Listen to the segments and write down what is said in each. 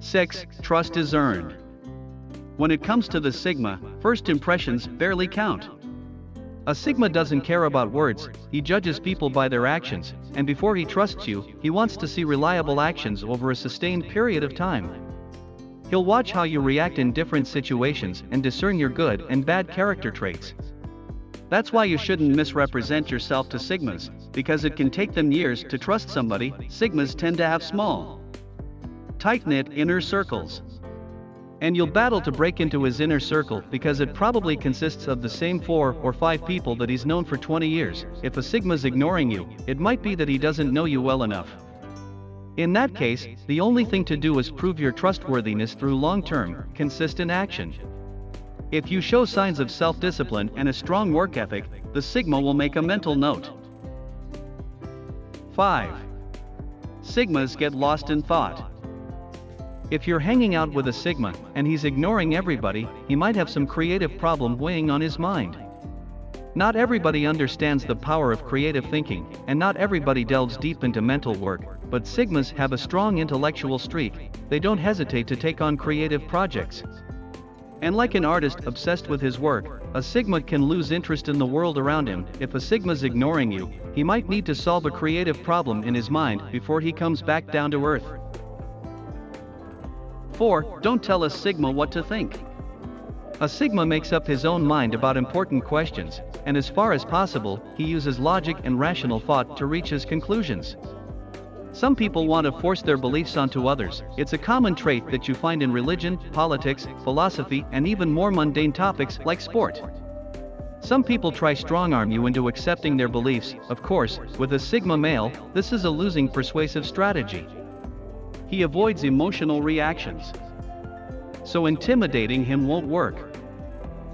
6. Trust is earned. When it comes to the Sigma, first impressions barely count. A Sigma doesn't care about words, he judges people by their actions, and before he trusts you, he wants to see reliable actions over a sustained period of time. He'll watch how you react in different situations and discern your good and bad character traits. That's why you shouldn't misrepresent yourself to Sigmas, because it can take them years to trust somebody. Sigmas tend to have small, tight-knit inner circles. And you'll battle to break into his inner circle because it probably consists of the same 4 or 5 people that he's known for 20 years. If a Sigma's ignoring you, it might be that he doesn't know you well enough. In that case, the only thing to do is prove your trustworthiness through long-term, consistent action. If you show signs of self-discipline and a strong work ethic, the Sigma will make a mental note. 5. Sigmas get lost in thought. If you're hanging out with a Sigma, and he's ignoring everybody, he might have some creative problem weighing on his mind. Not everybody understands the power of creative thinking, and not everybody delves deep into mental work, but Sigmas have a strong intellectual streak. They don't hesitate to take on creative projects. And like an artist obsessed with his work, a Sigma can lose interest in the world around him. If a Sigma's ignoring you, he might need to solve a creative problem in his mind before he comes back down to earth. 4. Don't tell a Sigma what to think. A Sigma makes up his own mind about important questions, and as far as possible, he uses logic and rational thought to reach his conclusions. Some people want to force their beliefs onto others. It's a common trait that you find in religion, politics, philosophy, and even more mundane topics like sport. Some people try strong-arm you into accepting their beliefs. Of course, with a Sigma male, this is a losing persuasive strategy. He avoids emotional reactions, so intimidating him won't work.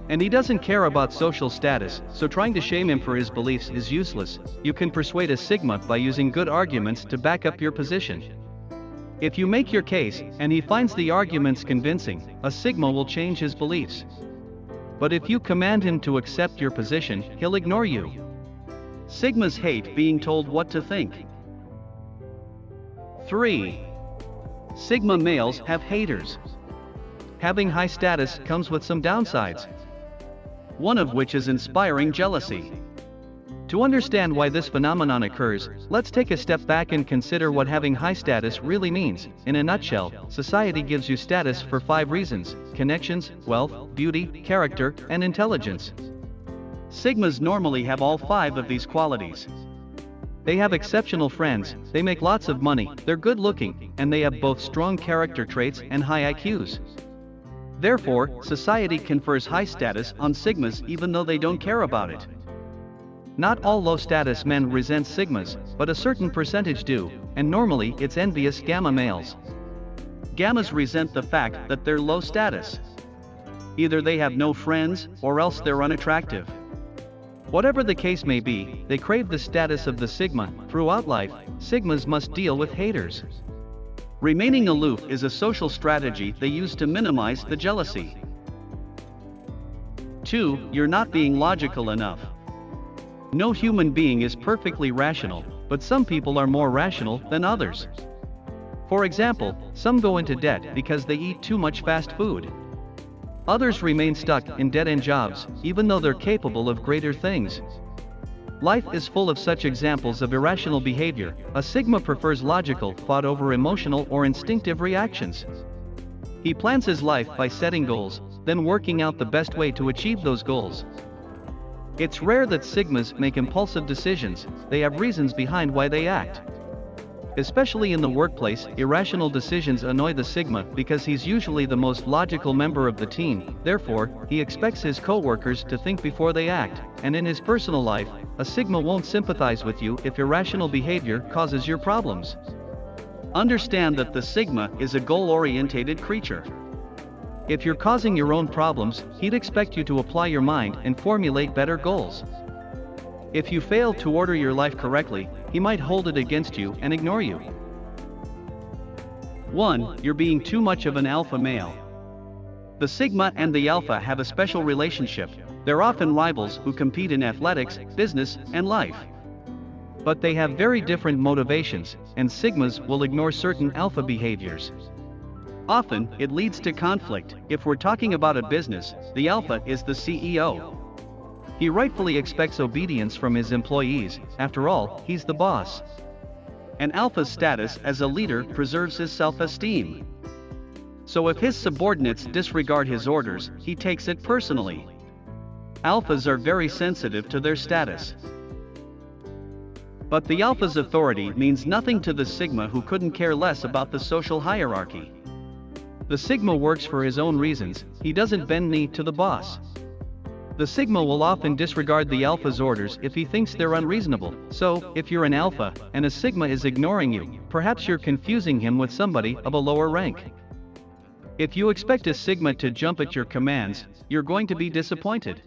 And he doesn't care about social status, so trying to shame him for his beliefs is useless. You can persuade a Sigma by using good arguments to back up your position. If you make your case, and he finds the arguments convincing, a Sigma will change his beliefs. But if you command him to accept your position, he'll ignore you. Sigmas hate being told what to think. 3. Sigma males have haters. Having high status comes with some downsides, one of which is inspiring jealousy. To understand why this phenomenon occurs, let's take a step back and consider what having high status really means. In a nutshell, society gives you status for 5 reasons: connections, wealth, beauty, character, and intelligence. Sigmas normally have all 5 of these qualities. They have exceptional friends, they make lots of money, they're good looking, and they have both strong character traits and high IQs. Therefore, society confers high status on Sigmas even though they don't care about it. Not all low-status men resent Sigmas, but a certain percentage do, and normally it's envious Gamma males. Gammas resent the fact that they're low status. Either they have no friends, or else they're unattractive. Whatever the case may be, they crave the status of the Sigma. Throughout life, Sigmas must deal with haters. Remaining aloof is a social strategy they use to minimize the jealousy. 2. You're not being logical enough. No human being is perfectly rational, but some people are more rational than others. For example, some go into debt because they eat too much fast food. Others remain stuck in dead-end jobs, even though they're capable of greater things. Life is full of such examples of irrational behavior. A Sigma prefers logical thought over emotional or instinctive reactions. He plans his life by setting goals, then working out the best way to achieve those goals. It's rare that Sigmas make impulsive decisions. They have reasons behind why they act. Especially in the workplace, irrational decisions annoy the Sigma because he's usually the most logical member of the team. Therefore, he expects his co-workers to think before they act. And in his personal life, a Sigma won't sympathize with you if irrational behavior causes your problems. Understand that the Sigma is a goal-oriented creature. If you're causing your own problems, he'd expect you to apply your mind and formulate better goals. If you fail to order your life correctly, he might hold it against you and ignore you. 1. You're being too much of an alpha male. The Sigma and the Alpha have a special relationship. They're often rivals who compete in athletics, business, and life. But they have very different motivations, and Sigmas will ignore certain Alpha behaviors. Often, it leads to conflict. If we're talking about a business, the alpha is the CEO. He rightfully expects obedience from his employees, after all, he's the boss. An alpha's status as a leader preserves his self-esteem. So if his subordinates disregard his orders, he takes it personally. Alphas are very sensitive to their status. But the alpha's authority means nothing to the sigma who couldn't care less about the social hierarchy. The sigma works for his own reasons, he doesn't bend knee to the boss. The sigma will often disregard the alpha's orders if he thinks they're unreasonable. So, if you're an alpha, and a sigma is ignoring you, perhaps you're confusing him with somebody of a lower rank. If you expect a sigma to jump at your commands, you're going to be disappointed.